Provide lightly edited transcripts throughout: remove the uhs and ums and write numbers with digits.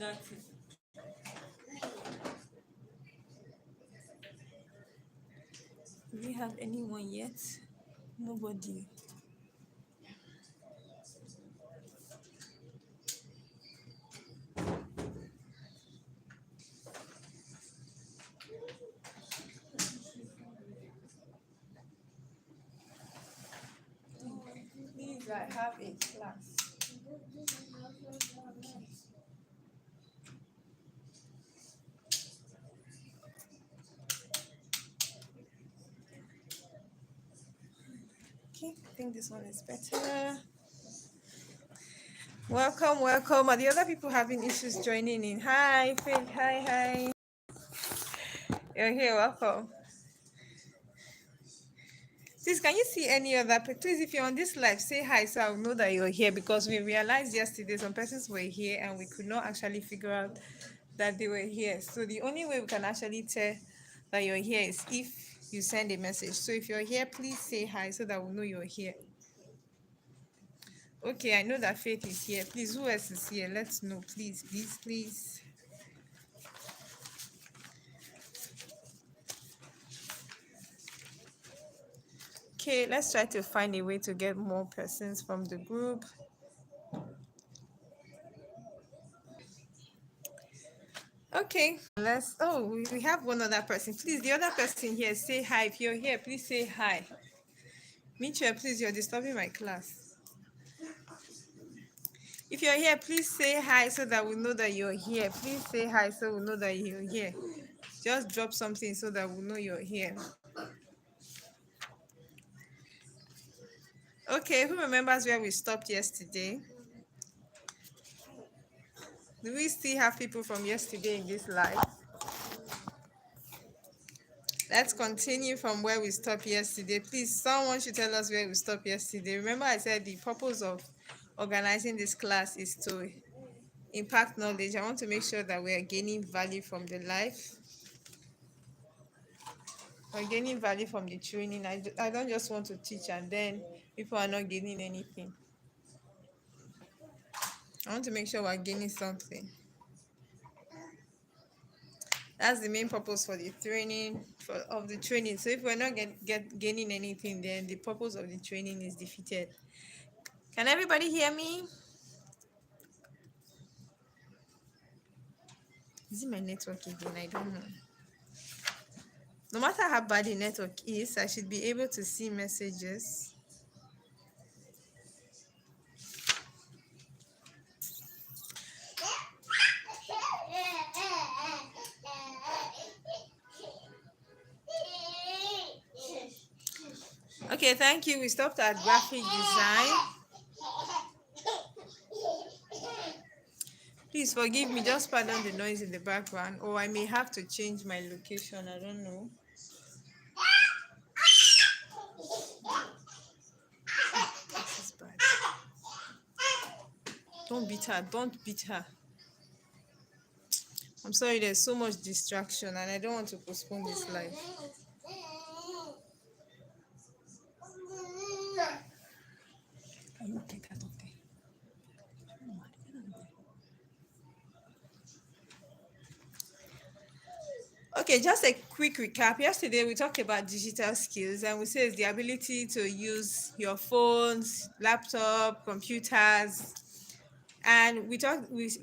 that thing. Do we have anyone yet? Nobody. Please, I have a class. Okay, I think this one is better. Welcome, welcome. Are the other people having issues joining in? Hi, Faith. Hi, hi. You're here. Welcome. Please, can you see any other? Please, if you're on this live, say hi so I'll know that you're here, because we realized yesterday some persons were here and we could not actually figure out that they were here. So the only way we can actually tell that you're here is if you send a message. So if you're here, please say hi so that we'll know you're here. Okay, I know that Faith is here. Please, who else is here? Let's know, please, please, please. Okay, let's try to find a way to get more persons from the group. Okay, we have one other person. Please, the other person here, say hi. If you're here, please say hi. Mitchell, please, you're disturbing my class. If you're here, please say hi so that we know that you're here. Please say hi so we know that you're here. Just drop something so that we know you're here. Okay, who remembers where we stopped yesterday? Do we still have people from yesterday in this live? Let's continue from where we stopped yesterday. Please, someone should tell us where we stopped yesterday. Remember, I said the purpose of organizing this class is to impact knowledge. I want to make sure that we are gaining value from the life. We're gaining value from the training. I don't just want to teach and then people are not gaining anything. I want to make sure we're gaining something. That's the main purpose for the training, of the training. So if we're not gaining anything, then the purpose of the training is defeated. Can everybody hear me? Is it my network again? I don't know. No matter how bad the network is, I should be able to see messages. Okay, thank you. We stopped at graphic design. Please forgive me, just pardon the noise in the background, or I may have to change my location. I don't know. This is bad. Don't beat her. Don't beat her. I'm sorry, there's so much distraction and I don't want to postpone this live. Can you take out of there? Okay, just a quick recap. Yesterday we talked about digital skills and we said the ability to use your phones, laptop, computers. And we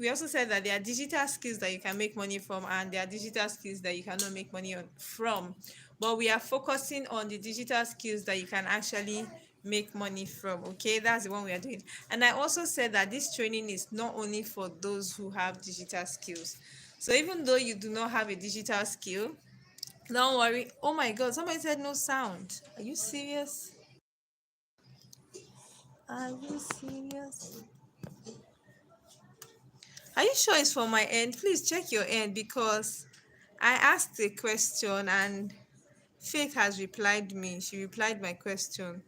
also said that there are digital skills that you can make money from and there are digital skills that you cannot make money from. But we are focusing on the digital skills that you can actually make money from. Okay, that's the one we are doing. And I also said that this training is not only for those who have digital skills. So even though you do not have a digital skill, don't worry. Oh my God, somebody said no sound. Are you serious? Are you serious? Are you sure it's from my end? Please check your end, because I asked a question and Faith has replied me. She replied my question.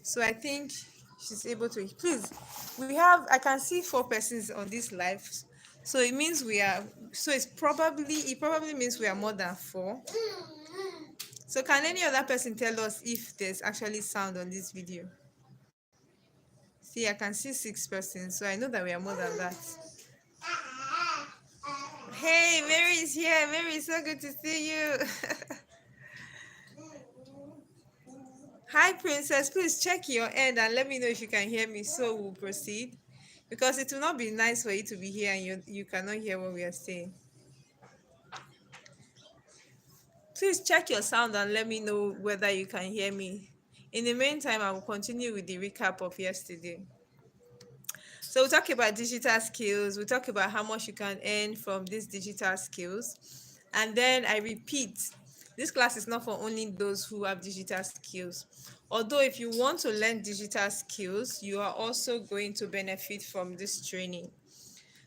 So I think she's able to. Please, I can see 4 persons on this live. So it means it probably means we are more than 4. So can any other person tell us if there's actually sound on this video? See, I can see 6 persons, so I know that we are more than that. Hey, Mary is here. Mary, so good to see you. Hi, Princess. Please check your end and let me know if you can hear me so we'll proceed. Because it will not be nice for you to be here and you cannot hear what we are saying. Please check your sound and let me know whether you can hear me. In the meantime, I will continue with the recap of yesterday. So we talk about digital skills. We talk about how much you can earn from these digital skills. And then I repeat, this class is not for only those who have digital skills. Although if you want to learn digital skills, you are also going to benefit from this training.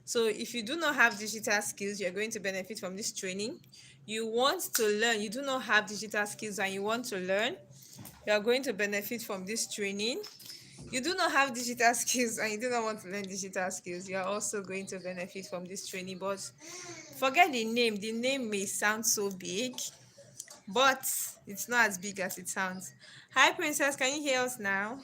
So if you do not have digital skills, you're going to benefit from this training. You want to learn, you do not have digital skills and you want to learn, you are going to benefit from this training. You do not have digital skills and you do not want to learn digital skills, you are also going to benefit from this training. But forget the name. The name may sound so big, but it's not as big as it sounds. Hi, Princess. Can you hear us now?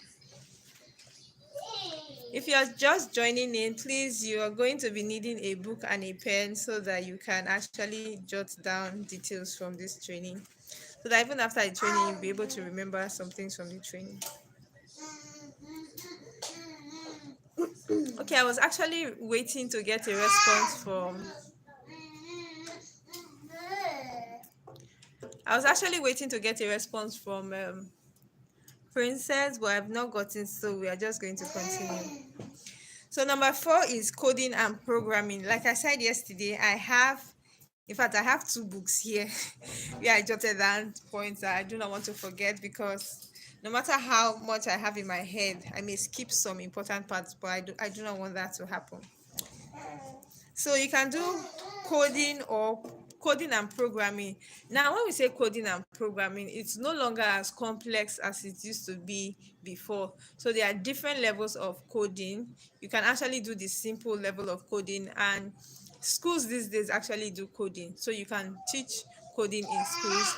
If you are just joining in, please, you are going to be needing a book and a pen so that you can actually jot down details from this training. So that even after the training, you'll be able to remember some things from the training. Okay, I was actually waiting to get a response from Princess, but I've not gotten, so we are just going to continue. So number 4 is coding and programming. Like I said yesterday, in fact, I have 2 books here where I jotted down points that I do not want to forget, because no matter how much I have in my head, I may skip some important parts, but I do not want that to happen. So you can do coding or coding and programming. Now, when we say coding and programming, it's no longer as complex as it used to be before. So there are different levels of coding. You can actually do the simple level of coding, and schools these days actually do coding. So you can teach coding in schools.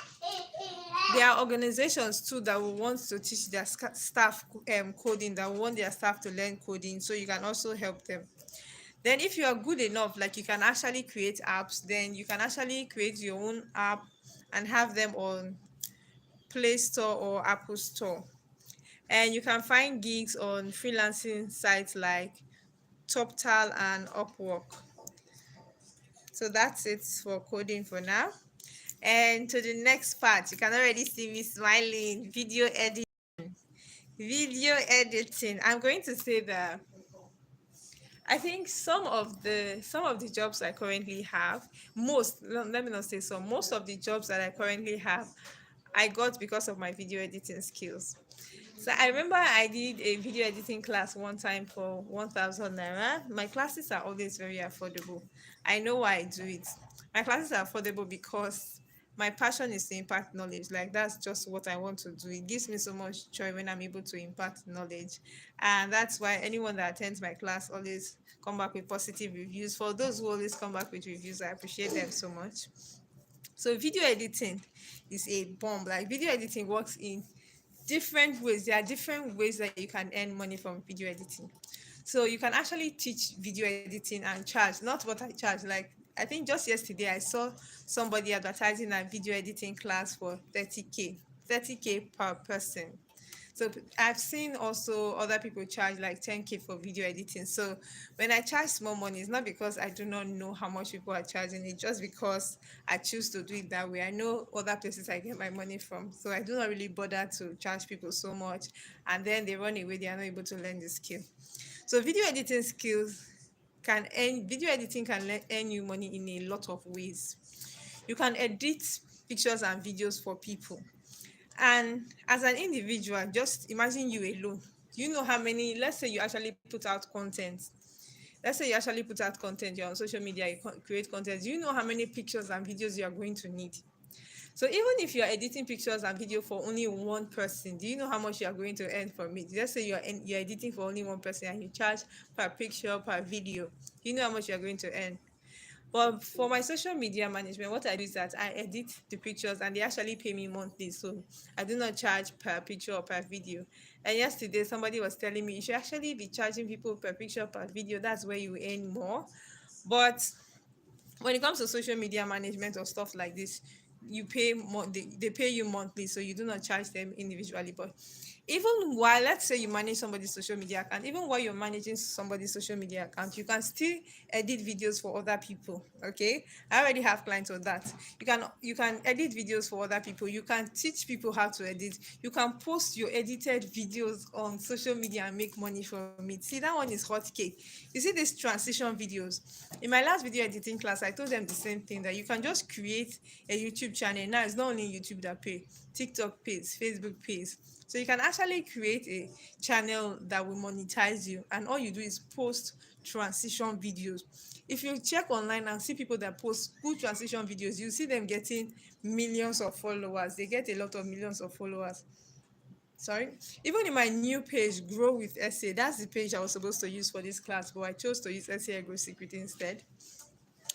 There are organizations too that will want to teach their staff coding, that will want their staff to learn coding. So you can also help them. Then if you are good enough, like you can actually create apps, then you can actually create your own app and have them on Play Store or Apple Store. And you can find gigs on freelancing sites like TopTal and Upwork. So that's it for coding for now. And to the next part, you can already see me smiling. Video editing. Video editing. I'm going to say that I think some of the jobs I currently have, let me not say some, most of the jobs that I currently have, I got because of my video editing skills. So I remember I did a video editing class one time for 1,000 naira. My classes are always very affordable. I know why I do it. My classes are affordable because my passion is to impart knowledge. Like, that's just what I want to do. It gives me so much joy when I'm able to impart knowledge. And that's why anyone that attends my class always come back with positive reviews. For those who always come back with reviews, I appreciate them so much. So video editing is a bomb. Like, video editing works in different ways. There are different ways that you can earn money from video editing. So you can actually teach video editing and charge, not what I charge. Like, I think just yesterday I saw somebody advertising a video editing class for 30K per person. So I've seen also other people charge like 10K for video editing. So when I charge small money, it's not because I do not know how much people are charging. It's just because I choose to do it that way. I know other places I get my money from. So I do not really bother to charge people so much. And then they run away. They are not able to learn the skill. So video editing can earn you money in a lot of ways. You can edit pictures and videos for people. And as an individual, just imagine you alone. Do you know how many, let's say you actually put out content. Let's say you actually put out content, you're on social media, you create content. Do you know how many pictures and videos you are going to need? So even if you're editing pictures and video for only one person, do you know how much you are going to earn from it? Let's say you're editing for only one person and you charge per picture, per video. Do you know how much you're going to earn? But for my social media management, what I do is that I edit the pictures and they actually pay me monthly. So I do not charge per picture or per video. And yesterday, somebody was telling me you should actually be charging people per picture, per video. That's where you earn more. But when it comes to social media management or stuff like this, they pay you monthly, so you do not charge them individually. But even while, let's say, you manage somebody's social media account, even while you're managing somebody's social media account, you can still edit videos for other people. Okay, I already have clients on that. You can edit videos for other people, you can teach people how to edit, you can post your edited videos on social media and make money from it. See, that one is hot cake. You see these transition videos. In my last video editing class, I told them the same thing, that you can just create a YouTube channel. Now it's not only YouTube that pay, TikTok pays, Facebook pays. So you can actually create a channel that will monetize you, and all you do is post transition videos. If you check online and see people that post good transition videos, you see them getting millions of followers. They get a lot of millions of followers. Sorry. Even in my new page, Grow with Essay, that's the page I was supposed to use for this class, but I chose to use Essay Grow Secret instead.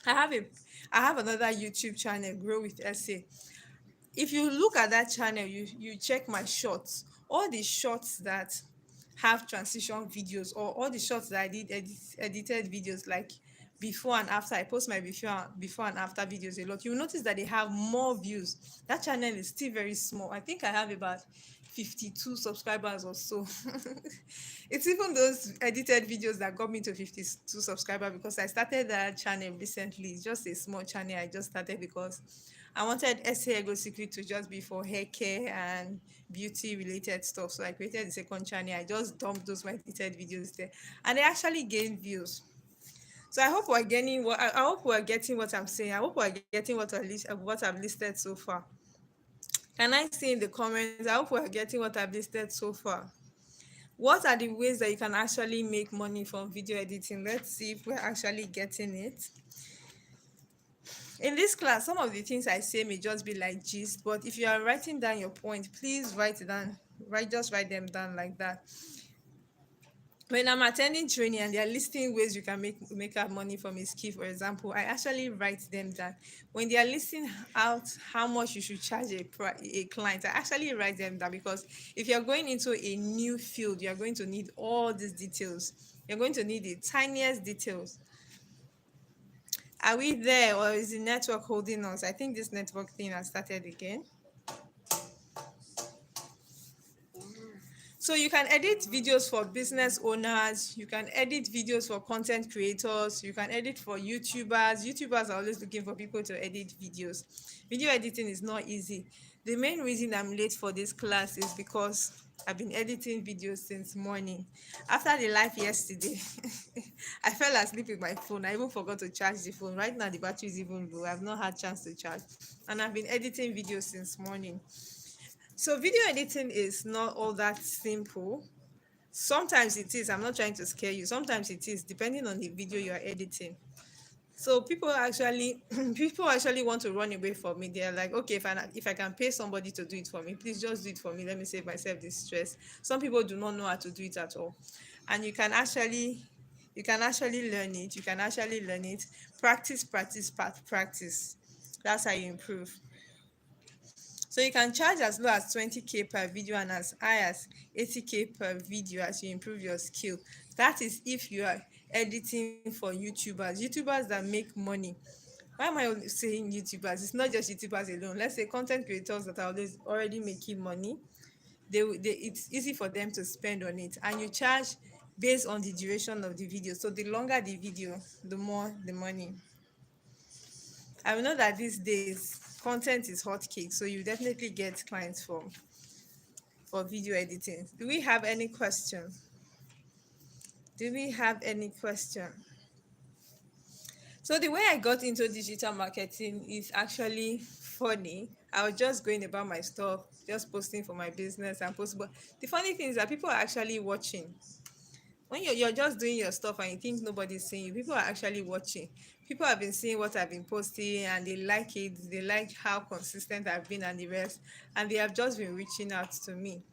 I have a I have another YouTube channel, Grow with Essay. If you look at that channel, you check my shorts, all the shorts that have transition videos, or all the shorts that I did edited videos, like before and after. I post my before and after videos a lot. You'll notice that they have more views. That channel is still very small. I think I have about 52 subscribers or so. It's even those edited videos that got me to 52 subscribers, because I started that channel recently. It's just a small channel I just started because I wanted SA Ego Secret to just be for hair care and beauty related stuff. So I created the second channel. I just dumped those my edited videos there, and they actually gained views. So I hope we're getting what I'm saying. I hope we're getting what I've listed so far. Can I see in the comments? I hope we're getting what I've listed so far. What are the ways that you can actually make money from video editing? Let's see if we're actually getting it. In this class, some of the things I say may just be like gist, but if you are writing down your point, please write it down. Just write them down like that. When I'm attending training and they're listing ways you can make out money from a skill, for example, I actually write them down. When they are listing out how much you should charge a client, I actually write them down, because if you're going into a new field, you're going to need all these details. You're going to need the tiniest details. Are we there, or is the network holding us? I think this network thing has started again. So you can edit videos for business owners, you can edit videos for content creators, you can edit for YouTubers. YouTubers are always looking for people to edit videos. Video editing is not easy. The main reason I'm late for this class is because I've been editing videos since morning. After the live yesterday, I fell asleep with my phone. I even forgot to charge the phone. Right now the battery is even low. I've not had chance to charge. And I've been editing videos since morning. So video editing is not all that simple. Sometimes it is. I'm not trying to scare you. Sometimes it is, depending on the video you are editing. So people actually want to run away from me. They're like, okay, if I can pay somebody to do it for me, please just do it for me. Let me save myself this stress. Some people do not know how to do it at all, and you can actually learn it. You can actually learn it. Practice, practice, practice. That's how you improve. So you can charge as low as 20K per video and as high as 80K per video as you improve your skill. That is if you are editing for YouTubers that make money. Why am I saying YouTubers? It's not just YouTubers alone. Let's say content creators that are already making money. It's easy for them to spend on it, and you charge based on the duration of the video. So the longer the video, the more the money. I know that these days content is hot cake, so you definitely get clients for video editing. Do we have any question? Do we have any question? So the way I got into digital marketing is actually funny. I was just going about my stuff, just posting for my business and post. But the funny thing is that people are actually watching. When you're just doing your stuff and you think nobody's seeing you, people are actually watching. People have been seeing what I've been posting and they like it. They like how consistent I've been and the rest. And they have just been reaching out to me.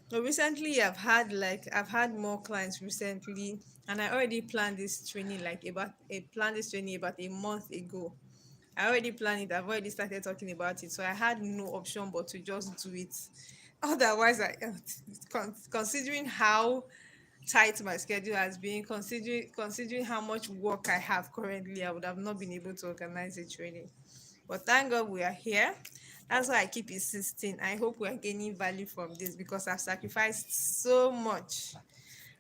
So recently I've had more clients recently, and I already planned this training about a month ago. I already planned it. I've already started talking about it. So I had no option but to just do it. Otherwise, considering how tight my schedule has been, considering how much work I have currently, I would have not been able to organize a training. But thank God we are here. That's why I keep insisting. I hope we are gaining value from this because I've sacrificed so much.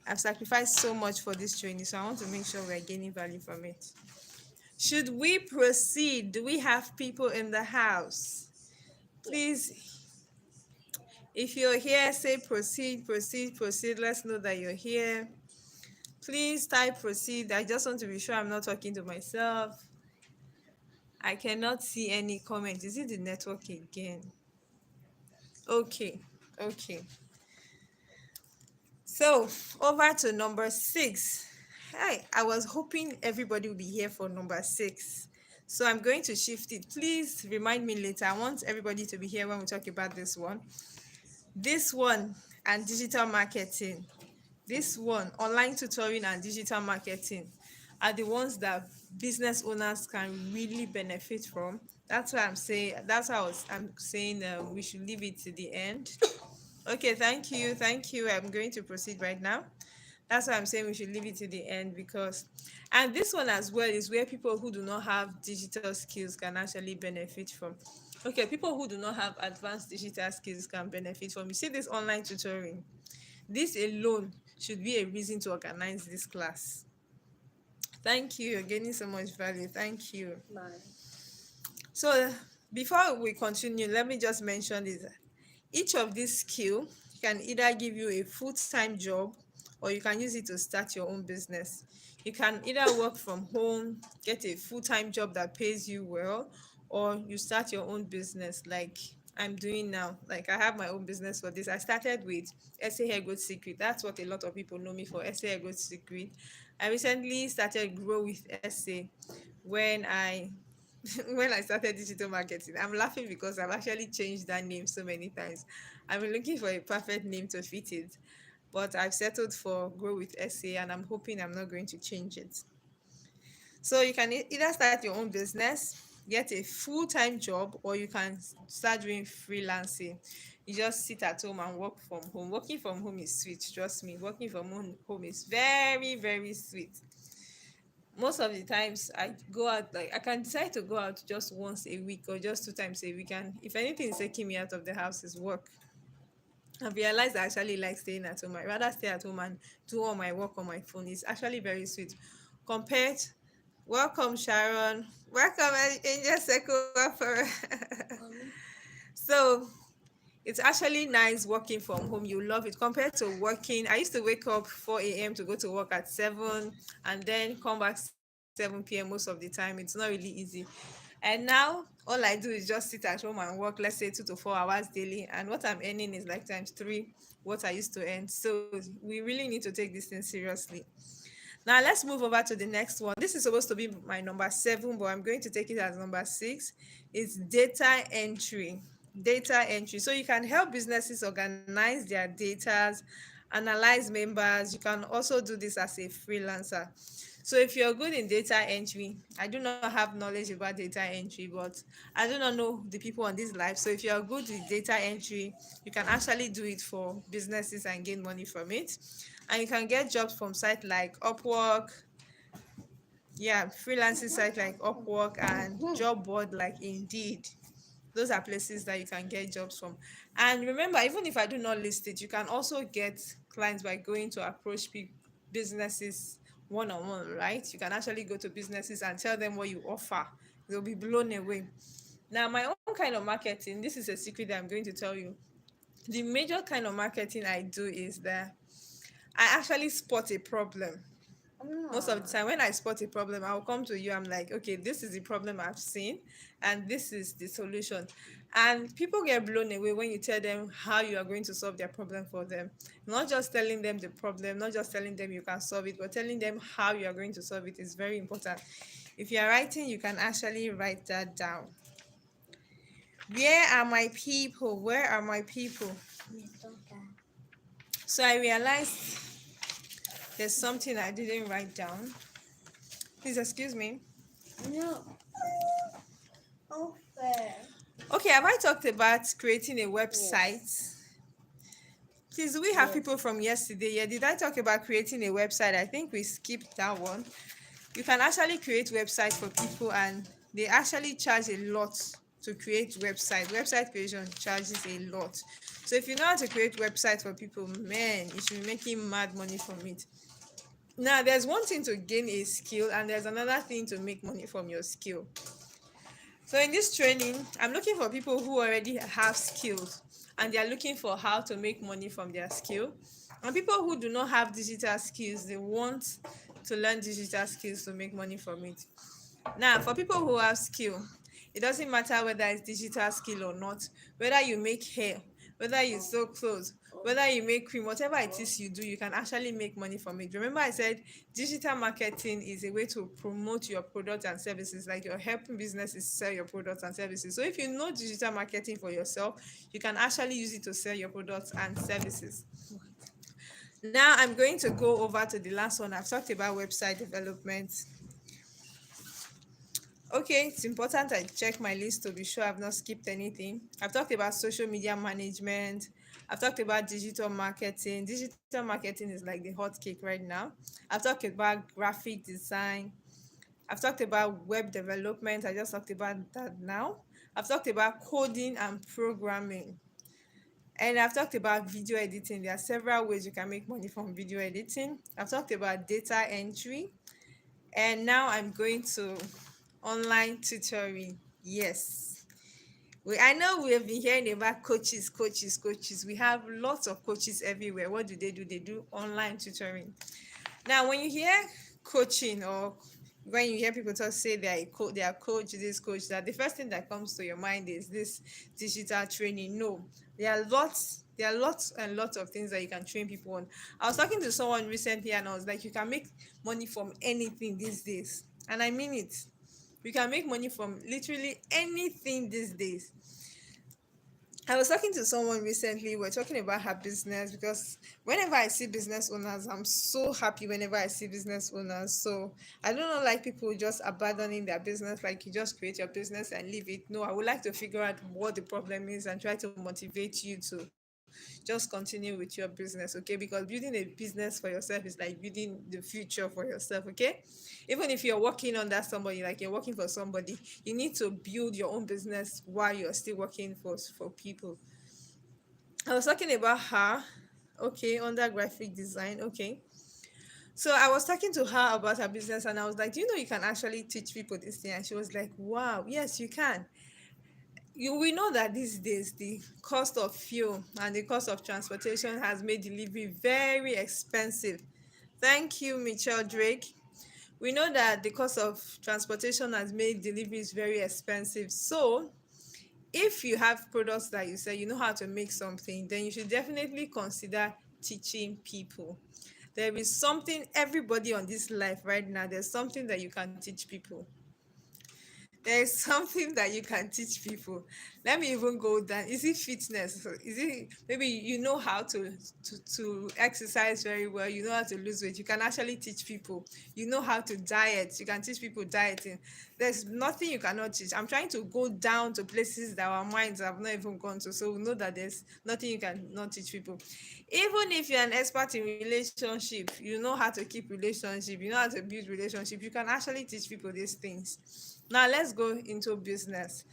I've sacrificed so much for this training, so I want to make sure we're gaining value from it. Should we proceed? Do we have people in the house? Please, if you're here, say proceed, proceed, proceed. Let's know that you're here. Please type proceed. I just want to be sure I'm not talking to myself. I cannot see any comment. Is it the network again? Okay, okay. So over to number 6. Hi, I was hoping everybody would be here for number 6. So I'm going to shift it. Please remind me later. I want everybody to be here when we talk about this one. This one and digital marketing. This one, online tutoring and digital marketing, are the ones that business owners can really benefit from. That's why I'm saying. That's how I'm saying we should leave it to the end. Okay, thank you, thank you. I'm going to proceed right now. That's why I'm saying we should leave it to the end because, and this one as well is where people who do not have digital skills can actually benefit from. Okay, people who do not have advanced digital skills can benefit from. You see this online tutoring. This alone should be a reason to organize this class. Thank you. You're gaining so much value. Thank you. Bye. So before we continue, let me just mention this. Each of these skill can either give you a full-time job or you can use it to start your own business. You can either work from home, get a full-time job that pays you well, or you start your own business like I'm doing now. Like I have my own business for this. I started with SA Hair Growth Secret. That's what a lot of people know me for, SA Hair Growth Secret. I recently started Grow with SA when I when I started digital marketing. I'm laughing because I've actually changed that name so many times. I've been looking for a perfect name to fit it, but I've settled for Grow with SA and I'm hoping I'm not going to change it. So you can either start your own business, get a full-time job, or you can start doing freelancing. You just sit at home and work from home. Working from home is sweet, trust me. Working from home is very, very sweet. Most of the times I go out, like I can decide to go out just once a week or just 2 times a week, and if anything is taking me out of the house is work. I've realized I actually like staying at home. I rather stay at home and do all my work on my phone. It's actually very sweet compared. Welcome, Sharon. Welcome, Angel Sekowa. So it's actually nice working from home. You love it compared to working. I used to wake up 4 a.m. to go to work at 7 and then come back 7 p.m. most of the time. It's not really easy. And now all I do is just sit at home and work, let's say 2 to 4 hours daily. And what I'm earning is like times three what I used to earn. So we really need to take this thing seriously. Now let's move over to the next one. This is supposed to be my number 7, but I'm going to take it as number 6. It's data entry. Data entry. So you can help businesses organize their data, analyze members. You can also do this as a freelancer. So if you're good in data entry, I do not have knowledge about data entry, but I do not know the people on this live. So if you're good with data entry, you can actually do it for businesses and gain money from it. And you can get jobs from sites like Upwork, yeah, freelancing sites like Upwork and job board like Indeed. Those are places that you can get jobs from. And remember, even if I do not list it, you can also get clients by going to approach businesses one-on-one, right? You can actually go to businesses and tell them what you offer. They'll be blown away. Now, my own kind of marketing, this is a secret that I'm going to tell you. The major kind of marketing I do is that I actually spot a problem. Most of the time when I spot a problem, I'll come to you. I'm like, okay, this is the problem I've seen and this is the solution. And people get blown away when you tell them how you are going to solve their problem for them. Not just telling them the problem, not just telling them you can solve it, but telling them how you are going to solve it is very important. If you are writing, you can actually write that down. Where are my people? Where are my people? So I realized there's something I didn't write down. Please excuse me. No. Okay. Okay, have I talked about creating a website? Yes. Please, do we have Yes. people from yesterday? Yeah, did I talk about creating a website? I think we skipped that one. You can actually create websites for people, and they actually charge a lot to create website. Website creation charges a lot. So if you know how to create websites for people, man, you should be making mad money from it. Now, there's one thing to gain a skill, and there's another thing to make money from your skill. So in this training, I'm looking for people who already have skills and they are looking for how to make money from their skill. And people who do not have digital skills, they want to learn digital skills to make money from it. Now, for people who have skill, it doesn't matter whether it's digital skill or not, whether you make hair, whether you sew clothes, whether you make cream, whatever it is you do, you can actually make money from it. Remember, I said digital marketing is a way to promote your products and services, like you're helping businesses sell your products and services. So if you know digital marketing for yourself, you can actually use it to sell your products and services. Now I'm going to go over to the last one. I've talked about website development. Okay, it's important I check my list to be sure I've not skipped anything. I've talked about social media management. I've talked about digital marketing. Digital marketing is like the hot cake right now. I've talked about graphic design. I've talked about web development. I just talked about that now. I've talked about coding and programming. And I've talked about video editing. There are several ways you can make money from video editing. I've talked about data entry. And now I'm going to online tutoring. Yes. I know we have been hearing about coaches, coaches, coaches. We have lots of coaches everywhere. What do? They do online tutoring. Now, when you hear coaching, or when you hear people talk, say they are they are coach, this coach, that, the first thing that comes to your mind is this digital training. No, there are lots and lots of things that you can train people on. I was talking to someone recently and I was like, you can make money from anything these days. And I mean it. You can make money from literally anything these days. I was talking to someone recently. We're talking about her business, because whenever I see business owners, I'm so happy whenever I see business owners. So I don't know, like people just abandoning their business, like you just create your business and leave it. No, I would like to figure out what the problem is and try to motivate you to just continue with your business, okay? Because building a business for yourself is like building the future for yourself, okay? Even if you're working under somebody, like you're working for somebody, you need to build your own business while you're still working for people. I was talking about her, okay, under graphic design, okay. So I was talking to her about her business and I was like, do you know you can actually teach people this thing? And she was like, wow, yes, you can. We know that these days the cost of fuel and the cost of transportation has made delivery very expensive. Thank you, Michelle Drake. We know that the cost of transportation has made deliveries very expensive. So if you have products that you say you know how to make something, then you should definitely consider teaching people. There is something, everybody on this life right now, there's something that you can teach people. There is something that you can teach people. Let me even go down. Is it fitness? Is it, maybe you know how to exercise very well, you know how to lose weight, you can actually teach people. You know how to diet, you can teach people dieting. There's nothing you cannot teach. I'm trying to go down to places that our minds have not even gone to, so we know that there's nothing you cannot teach people. Even if you're an expert in relationship, you know how to keep relationship, you know how to build relationship, you can actually teach people these things. Now let's go into business.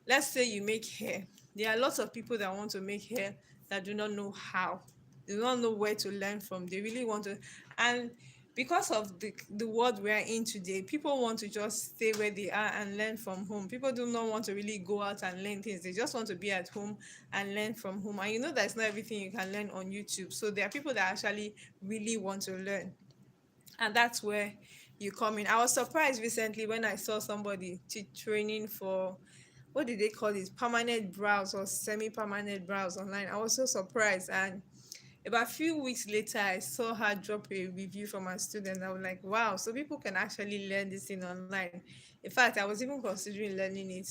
Let's say you make hair. There are lots of people that want to make hair that do not know how. They don't know where to learn from. They really want to, and because of the world we are in today, people want to just stay where they are and learn from home. People do not want to really go out and learn things. They just want to be at home and learn from home. And you know that's not everything you can learn on YouTube. So there are people that actually really want to learn, and that's where you come in. I was surprised recently when I saw somebody training for, what did they call it, permanent brows or semi-permanent brows online. I was so surprised, and about a few weeks later I saw her drop a review from a student. I was like, wow, so people can actually learn this thing online. In fact, I was even considering learning it.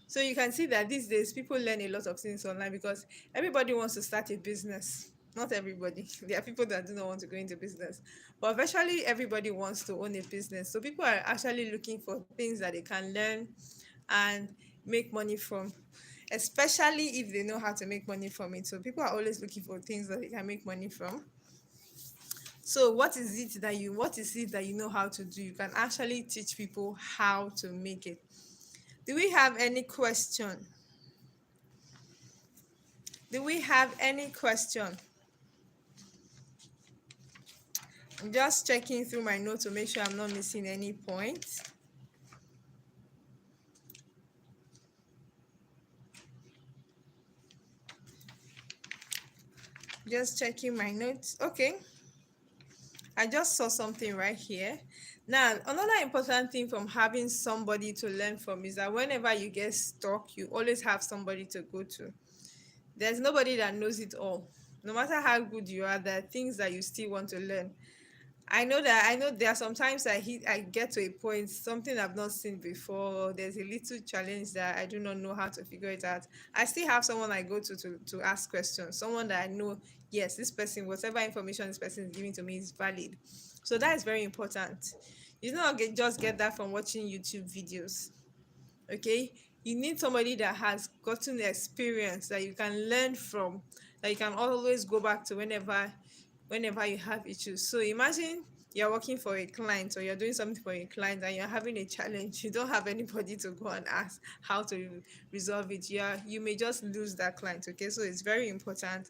So you can see that these days people learn a lot of things online because everybody wants to start a business. Not everybody. There are people that do not want to go into business. But virtually everybody wants to own a business. So people are actually looking for things that they can learn and make money from. especially if they know how to make money from it. So people are always looking for things that they can make money from. So what is it that you know how to do? You can actually teach people how to make it. Do we have any question? Do we have any question? I'm just checking through my notes to make sure I'm not missing any point. Just checking my notes. Okay. I just saw something right here. Now, another important thing from having somebody to learn from is that whenever you get stuck, you always have somebody to go to. There's nobody that knows it all. No matter how good you are, there are things that you still want to learn. I know there are sometimes I get to a point, something I've not seen before. There's a little challenge that I do not know how to figure it out. I still have someone I go to ask questions, someone that I know, yes, this person, whatever information this person is giving to me is valid. So that is very important. You don't just get that from watching YouTube videos. Okay, you need somebody that has gotten experience that you can learn from, that you can always go back to whenever you have issues. So imagine you're working for a client or you're doing something for a client and you're having a challenge. You don't have anybody to go and ask how to resolve it. You may just lose that client. Okay, so it's very important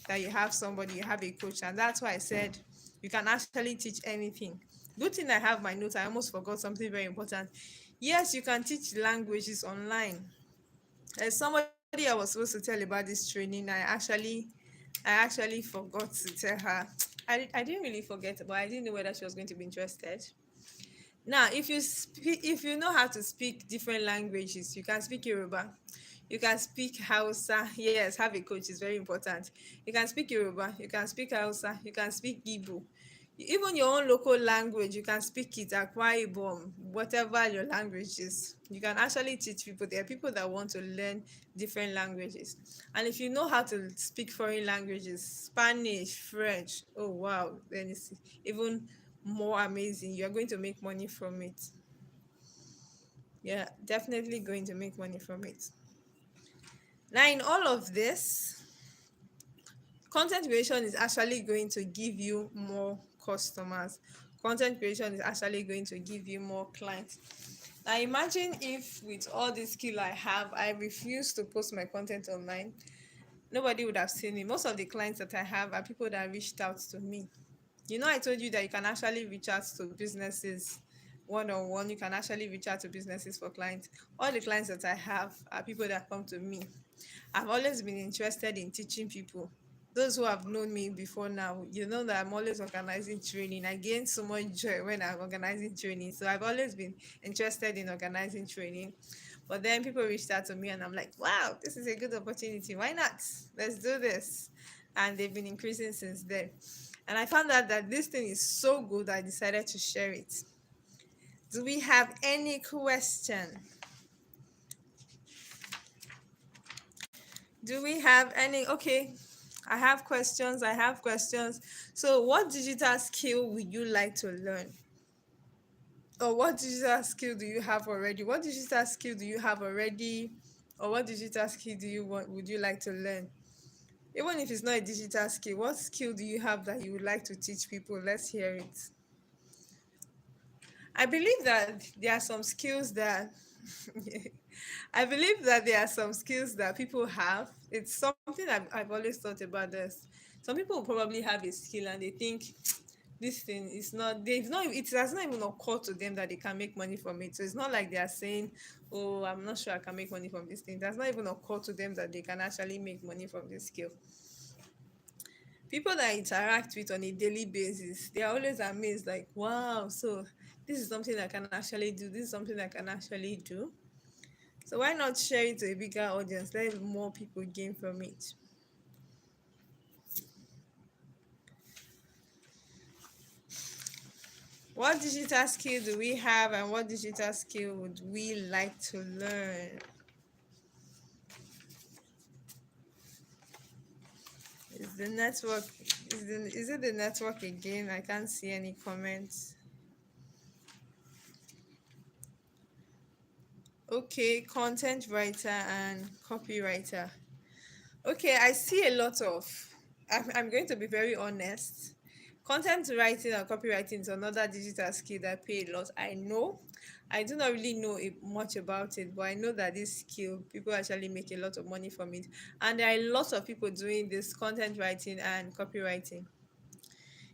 that you have somebody, you have a coach, and that's why I said you can actually teach anything. Good thing I have my notes. I almost forgot something very important. Yes, you can teach languages online. There's somebody I was supposed to tell about this training. I actually forgot to tell her. I didn't really forget, but I didn't know whether she was going to be interested. Now, if you know how to speak different languages, you can speak Yoruba, you can speak Hausa. Yes, have a coach is very important. You can speak Yoruba, you can speak Hausa, you can speak Igbo. Even your own local language, you can speak it, Akwa Ibom, whatever your language is. You can actually teach people. There are people that want to learn different languages. And if you know how to speak foreign languages, Spanish, French, oh wow, then it's even more amazing. You're going to make money from it. Yeah, definitely going to make money from it. Now, in all of this, content creation is actually going to give you more customers. Content creation is actually going to give you more clients. Now, imagine if with all the skill I have, I refuse to post my content online, nobody would have seen it. Most of the clients that I have are people that reached out to me. I told you that you can actually reach out to businesses one on one. You can actually reach out to businesses for clients. All the clients that I have are people that come to me. I've always been interested in teaching people. Those who have known me before now, you know that I'm always organizing training. I gain so much joy when I'm organizing training. So I've always been interested in organizing training. But then people reached out to me and I'm like, wow, this is a good opportunity. Why not? Let's do this. And they've been increasing since then. And I found out that this thing is so good, I decided to share it. Do we have any question? Do we have any? Okay, I have questions. I have questions. So, what digital skill would you like to learn? Or what digital skill do you have already? What digital skill do you have already? Or what digital skill would you like to learn? Even if it's not a digital skill, what skill do you have that you would like to teach people? Let's hear it. I believe that there are some skills that I believe that there are some skills that people have. It's something I've always thought about this. Some people will probably have a skill and they think this thing is not, it has not even occurred to them that they can make money from it. So it's not like they are saying, oh, I'm not sure I can make money from this thing. It does not even occur to them that they can actually make money from this skill. People that I interact with on a daily basis, they are always amazed, like, wow, so this is something I can actually do. This is something I can actually do. So why not share it to a bigger audience? Let more people gain from it. What digital skill do we have and what digital skill would we like to learn? Is the network is it the network again? I can't see any comments. Okay, content writer and copywriter. Okay, I see a lot of. I'm going to be very honest. Content writing and copywriting is another digital skill that pay a lot. I know. I do not really know much about it, but I know that this skill, people actually make a lot of money from it. And there are lots of people doing this content writing and copywriting.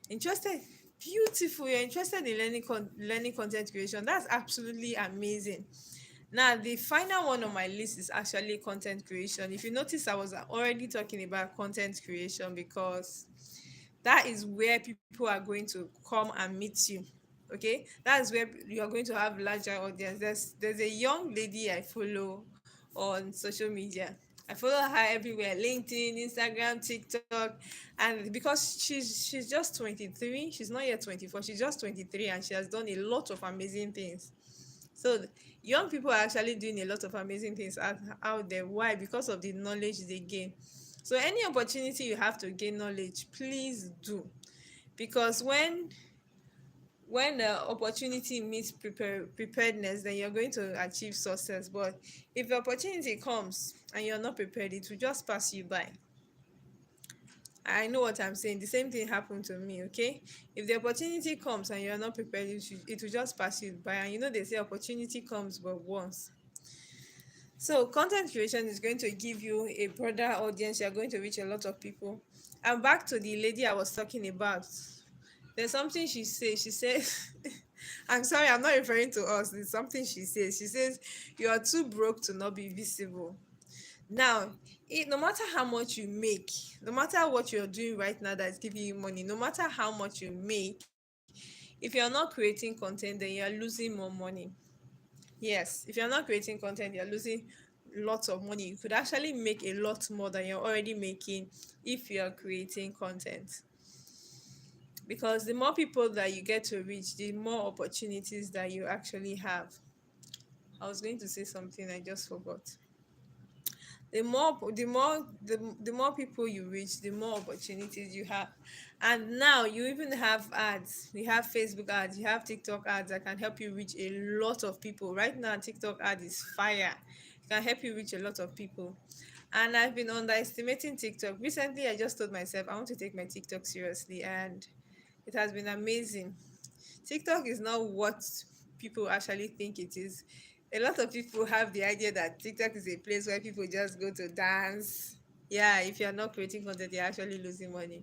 Interested? Beautiful. You're interested in learning content creation. That's absolutely amazing. Now, the final one on my list is actually content creation. If you notice, I was already talking about content creation because that is where people are going to come and meet you. Okay, that's where you are going to have larger audience. There's a young lady I follow on social media. I follow her everywhere: LinkedIn, Instagram, TikTok. And because she's just 23, she's not yet 24, she's just 23, and she has done a lot of amazing things. So young people are actually doing a lot of amazing things out there. Why? Because of the knowledge they gain. So any opportunity you have to gain knowledge, please do. Because when opportunity meets preparedness, then you're going to achieve success. But if the opportunity comes and you're not prepared, it will just pass you by. I know what I'm saying. The same thing happened to me, okay? If the opportunity comes and you're not prepared, it will just pass you by. And you know, they say opportunity comes but once. So, content creation is going to give you a broader audience. You're going to reach a lot of people. And back to the lady I was talking about. There's something she says. She says, I'm sorry, I'm not referring to us. It's something she says. She says, you are too broke to not be visible. Now, no matter how much you make, no matter what you're doing right now that's giving you money, no matter how much you make, if you're not creating content, then you're losing more money. Yes, if you're not creating content, you're losing lots of money. You could actually make a lot more than you're already making if you're creating content. Because the more people that you get to reach, the more opportunities that you actually have. I was going to say something, I just forgot. The more people you reach, the more opportunities you have. And now you even have ads. You have Facebook ads, you have TikTok ads that can help you reach a lot of people. Right now TikTok ad is fire. It can help you reach a lot of people. And I've been underestimating TikTok. Recently I just told myself I want to take my TikTok seriously, and it has been amazing. TikTok is not what people actually think it is. A lot of people have the idea that TikTok is a place where people just go to dance. Yeah, if you're not creating content, you're actually losing money.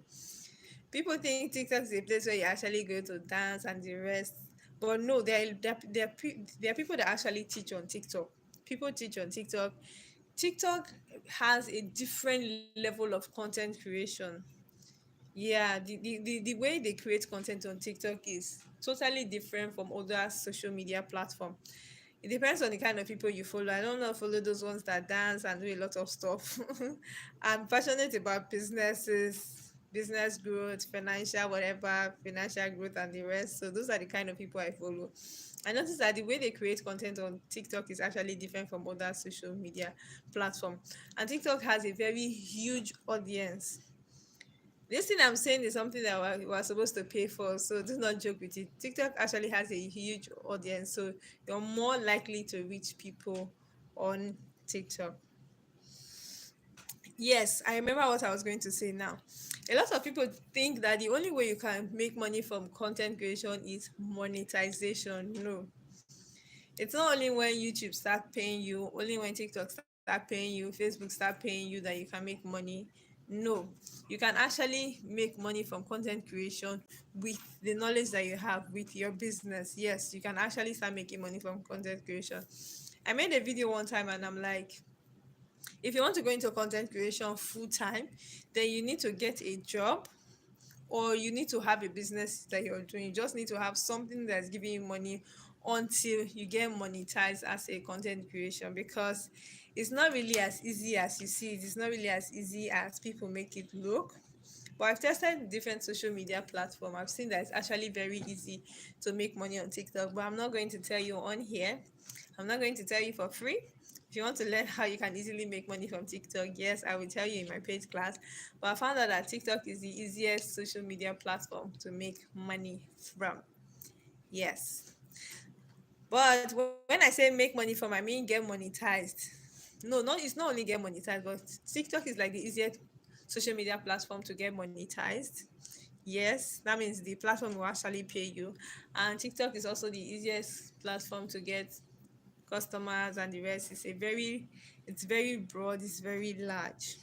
People think TikTok is a place where you actually go to dance and the rest. But no, there are people that actually teach on TikTok. People teach on TikTok. TikTok has a different level of content creation. Yeah, the way they create content on TikTok is totally different from other social media platform. It depends on the kind of people you follow. I don't know, follow those ones that dance and do a lot of stuff. I'm passionate about business growth, financial whatever, financial growth and the rest. So those are the kind of people I follow. I noticed that the way they create content on TikTok is actually different from other social media platform. And TikTok has a very huge audience. This thing I'm saying is something that we're supposed to pay for, so do not joke with it. TikTok actually has a huge audience, so you're more likely to reach people on TikTok. Yes, I remember what I was going to say now. A lot of people think that the only way you can make money from content creation is monetization. No, it's not only when YouTube start paying you, only when TikTok start paying you, Facebook start paying you that you can make money. No, you can actually make money from content creation with the knowledge that you have with your business. Yes, you can actually start making money from content creation. I made a video one time and I'm like, if you want to go into content creation full time, then you need to get a job, or you need to have a business that you're doing. You just need to have something that's giving you money until you get monetized as a content creation, because it's not really as easy as you see it. It's not really as easy as people make it look. But I've tested different social media platform. I've seen that it's actually very easy to make money on TikTok, but I'm not going to tell you on here. I'm not going to tell you for free. If you want to learn how you can easily make money from TikTok, yes, I will tell you in my paid class. But I found out that TikTok is the easiest social media platform to make money from. Yes. But when I say make money from, I mean get monetized. No, not it's not only get monetized, but TikTok is like the easiest social media platform to get monetized. Yes, that means the platform will actually pay you. And TikTok is also the easiest platform to get customers and the rest. It's very broad, it's very large.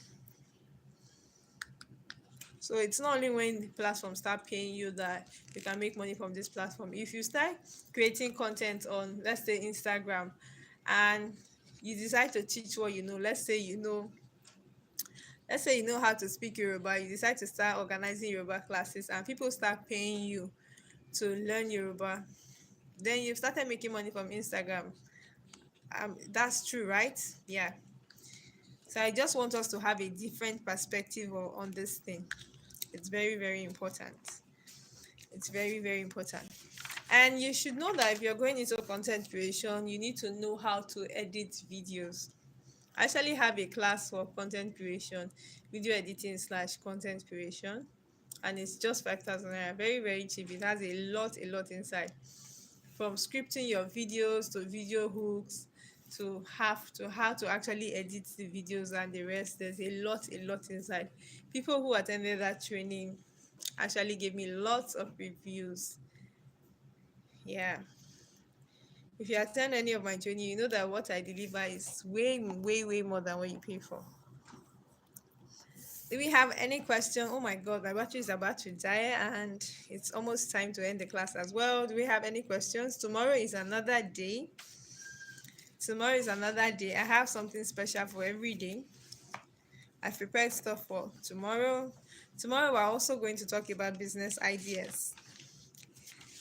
So it's not only when the platform start paying you that you can make money from this platform. If you start creating content on, let's say, Instagram, and you decide to teach what you know, let's say you know how to speak Yoruba, you decide to start organizing Yoruba classes, and people start paying you to learn Yoruba, then you've started making money from Instagram. That's true, right? Yeah. So I just want us to have a different perspective on this thing. It's very, very important. It's very, very important. And you should know that if you're going into content creation, you need to know how to edit videos. I actually have a class for content creation, video editing slash content creation, and it's just 5,000 naira. Very, very cheap. It has a lot inside. From scripting your videos to video hooks to how to actually edit the videos and the rest. There's a lot inside. People who attended that training actually gave me lots of reviews. Yeah. If you attend any of my training, you know that what I deliver is way more than what you pay for. Do we have any question? Oh my god, my battery is about to die and it's almost time to end the class as well. Do we have any questions? Tomorrow is another day. Tomorrow is another day. I have something special for every day. I've prepared stuff for tomorrow. Tomorrow, we're also going to talk about business ideas.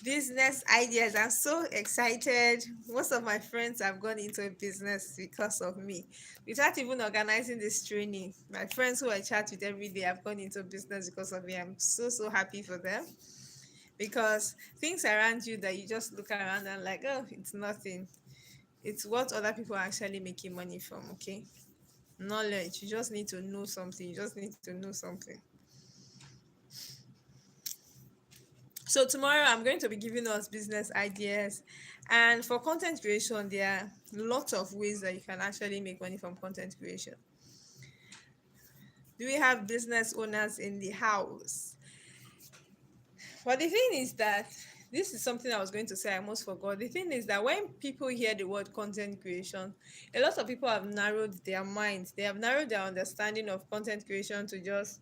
Business ideas. I'm so excited. Most of my friends have gone into business because of me. Without even organizing this training, my friends who I chat with every day have gone into business because of me. I'm so happy for them, because things around you that you just look around and like, oh, it's nothing. It's what other people are actually making money from, okay? Knowledge. You just need to know something. You just need to know something. So tomorrow I'm going to be giving us business ideas. And for content creation, there are lots of ways that you can actually make money from content creation. Do we have business owners in the house? But the thing is that this is something I was going to say, I almost forgot. The thing is that when people hear the word content creation, a lot of people have narrowed their minds. They have narrowed their understanding of content creation to just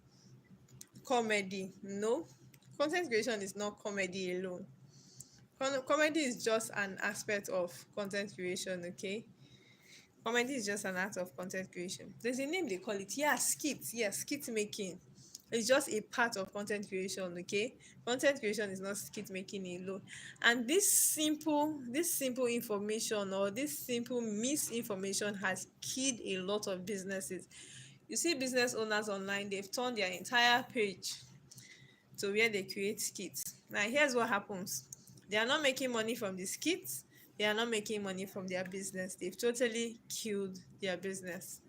comedy. No, content creation is not comedy alone. Comedy is just an aspect of content creation, okay? Comedy is just an act of content creation. There's a name they call it. Yeah, skit. Yeah, skit making. It's just a part of content creation, okay? Content creation is not skit making alone. And this simple information, or this simple misinformation, has killed a lot of businesses. You see business owners online, they've turned their entire page to where they create skits. Now, here's what happens: they are not making money from the skits, they are not making money from their business. They've totally killed their business.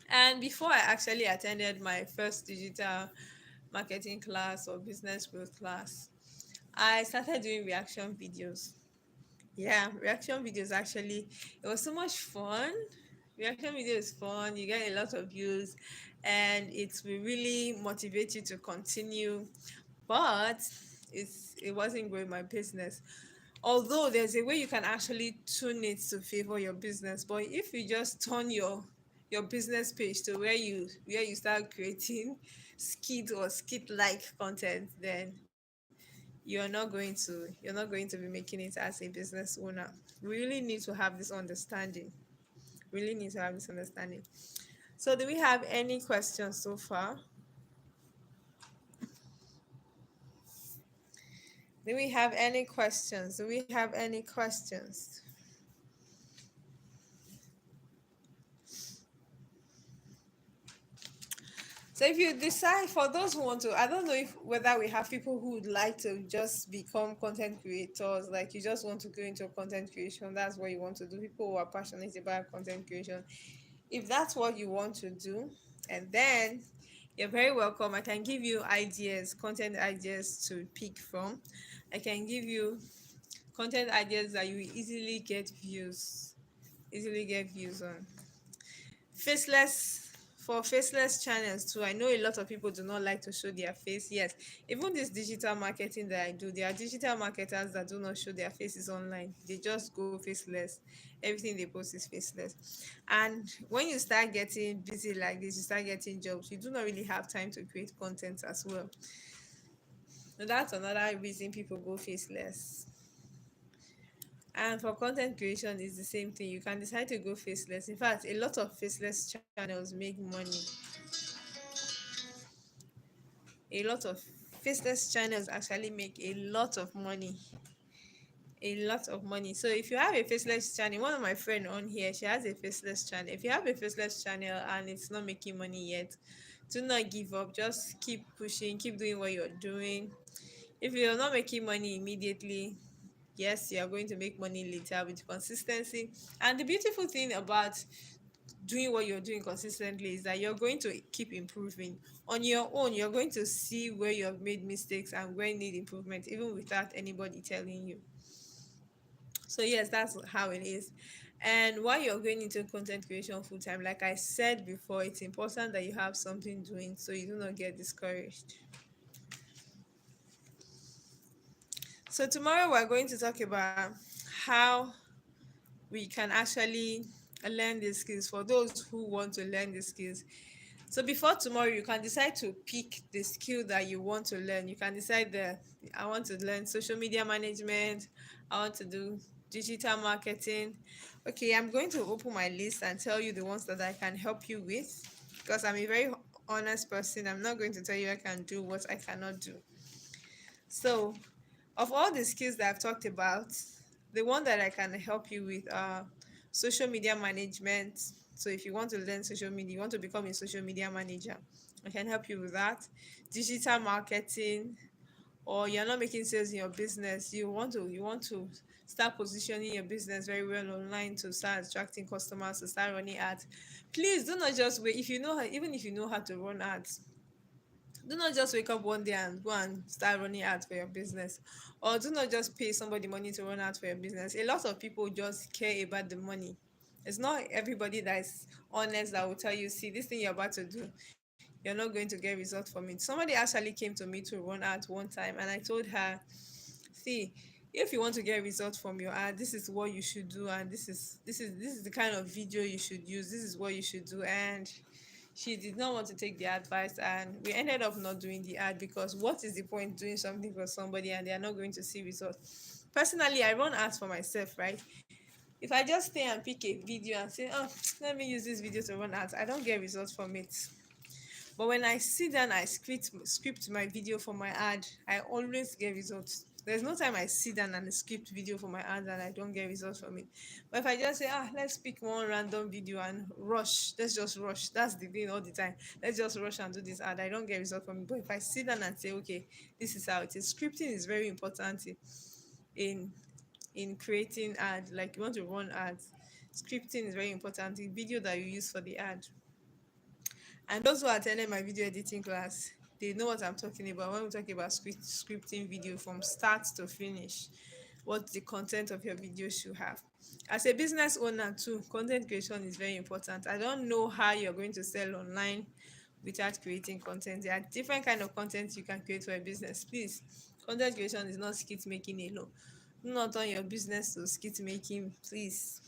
And before I actually attended my first digital marketing class or business growth class, I started doing reaction videos. Yeah, reaction videos actually, it was so much fun. Reaction video is fun, you get a lot of views, and it will really motivate you to continue. But it wasn't growing my business. Although there's a way you can actually tune it to favor your business, but if you just turn your business page to where you start creating skit or skit like content, then you're not going to be making it as a business owner. We really need to have this understanding. Really need to have this understanding. So do we have any questions so far? Do we have any questions? Do we have any questions? So if you decide, for those who want to, I don't know if whether we have people who would like to just become content creators, like you just want to go into content creation, that's what you want to do. People who are passionate about content creation. If that's what you want to do, and then you're very welcome. I can give you ideas, content ideas to pick from. I can give you content ideas that you easily get views, on. Faceless, for faceless channels too, I know a lot of people do not like to show their face. Yes, even this digital marketing that I do, there are digital marketers that do not show their faces online. They just go faceless. Everything they post is faceless. And when you start getting busy like this, you start getting jobs, you do not really have time to create content as well. So that's another reason people go faceless. And for content creation, is the same thing. You can decide to go faceless. In fact, a lot of faceless channels make money. A lot of faceless channels actually make a lot of money. A lot of money. So if you have a faceless channel, one of my friend on here, she has a faceless channel. If you have a faceless channel and it's not making money yet, do not give up. Just keep pushing, keep doing what you're doing. If you're not making money immediately, yes, you are going to make money later with consistency. And the beautiful thing about doing what you're doing consistently is that you're going to keep improving on your own. You're going to see where you have made mistakes and where you need improvement, even without anybody telling you. So yes, that's how it is. And while you're going into content creation full time, like I said before, it's important that you have something doing so you do not get discouraged. So tomorrow we're going to talk about how we can actually learn these skills for those who want to learn these skills. So before tomorrow, you can decide to pick the skill that you want to learn. You can decide that I want to learn social media management, I want to do digital marketing. Okay, I'm going to open my list and tell you the ones that I can help you with, because I'm a very honest person. I'm not going to tell you I can do what I cannot do. So, of all the skills that I've talked about, the one that I can help you with are social media management. So if you want to learn social media, you want to become a social media manager, I can help you with that. Digital marketing, or you're not making sales in your business, you want to start positioning your business very well online to start attracting customers, to start running ads. Please do not just wait. If you know how, even if you know how to run ads, do not just wake up one day and go and start running ads for your business, or do not just pay somebody money to run ads for your business. A lot of people just care about the money. It's not everybody that is honest that will tell you, see, this thing you're about to do, you're not going to get results from it. Somebody actually came to me to run ads one time, and I told her, see, if you want to get results from your ad, this is what you should do, and this is the kind of video you should use, this is what you should do. And she did not want to take the advice, and we ended up not doing the ad, because what is the point doing something for somebody and they are not going to see results? Personally, I run ads for myself, right? If I just stay and pick a video and say, oh, let me use this video to run ads, I don't get results from it. But when I sit down, I script my video for my ad, I always get results. There's no time I sit down and script video for my ad and I don't get results from it. But if I just say, let's pick one random video and rush, let's just rush. That's the thing all the time. Let's just rush and do this ad. I don't get results from it. But if I sit down and say, okay, this is how it is. Scripting is very important in creating ad. Like, you want to run ads. Scripting is very important. The video that you use for the ad. And those who attended my video editing class, they know what I'm talking about when we talk about scripting video from start to finish, what the content of your video should have. As a business owner too, content creation is very important. I don't know how you're going to sell online without creating content. There are different kind of content you can create for a business. Please, content creation is not skit making alone. Do not turn your business to skit making, please.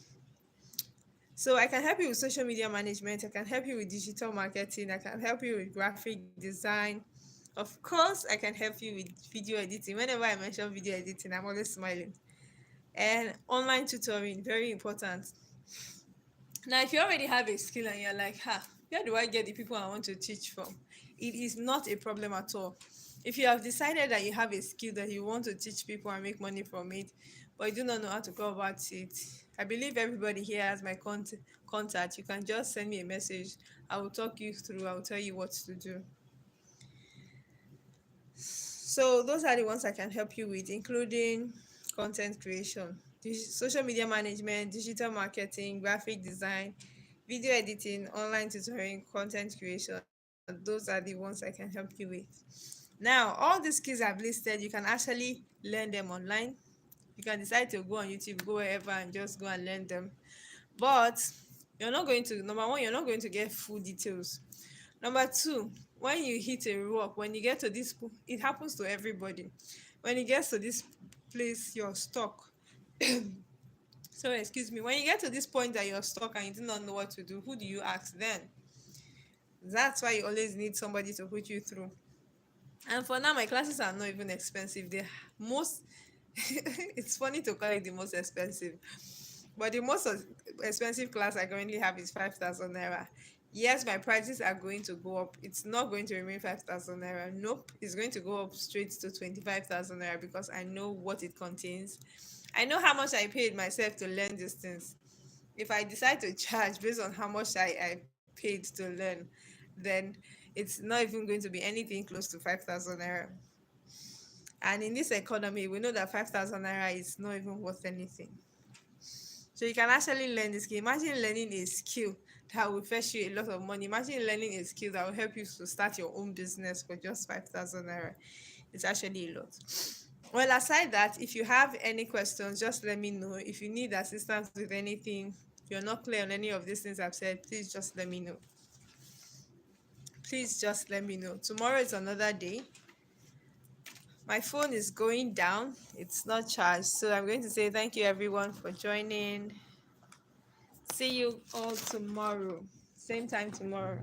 So I can help you with social media management. I can help you with digital marketing. I can help you with graphic design. Of course, I can help you with video editing. Whenever I mention video editing, I'm always smiling. And online tutoring, very important. Now, if you already have a skill and you're like, where do I get the people I want to teach from? It is not a problem at all. If you have decided that you have a skill that you want to teach people and make money from it, but you do not know how to go about it, I believe everybody here has my contact. You can just send me a message. I will talk you through. I will tell you what to do. So those are the ones I can help you with, including content creation, social media management, digital marketing, graphic design, video editing, online tutoring, content creation. Those are the ones I can help you with. Now, all the skills I've listed, you can actually learn them online. You can decide to go on YouTube, go wherever, and just go and learn them. But you're not going to, number one, you're not going to get full details. Number two, when you hit a rock, when you get to this, it happens to everybody. When it gets to this place, you're stuck. So, excuse me, when you get to this point that you're stuck and you do not know what to do, who do you ask then? That's why you always need somebody to put you through. And for now, my classes are not even expensive. The most, it's funny to call it the most expensive, but the most expensive class I currently have is 5,000 naira. Yes, my prices are going to go up. It's not going to remain 5,000 naira. Nope, it's going to go up straight to 25,000 naira because I know what it contains. I know how much I paid myself to learn these things. If I decide to charge based on how much I paid to learn, then it's not even going to be anything close to 5,000 naira. And in this economy, we know that 5,000 naira is not even worth anything. So you can actually learn this skill. Imagine learning a skill that will fetch you a lot of money. Imagine learning a skill that will help you to start your own business for just 5,000 naira. It's actually a lot. Well, aside that, if you have any questions, just let me know. If you need assistance with anything, you're not clear on any of these things I've said, please just let me know. Please just let me know. Tomorrow is another day. My phone is going down. It's not charged. So I'm going to say thank you everyone for joining. See you all tomorrow. Same time tomorrow.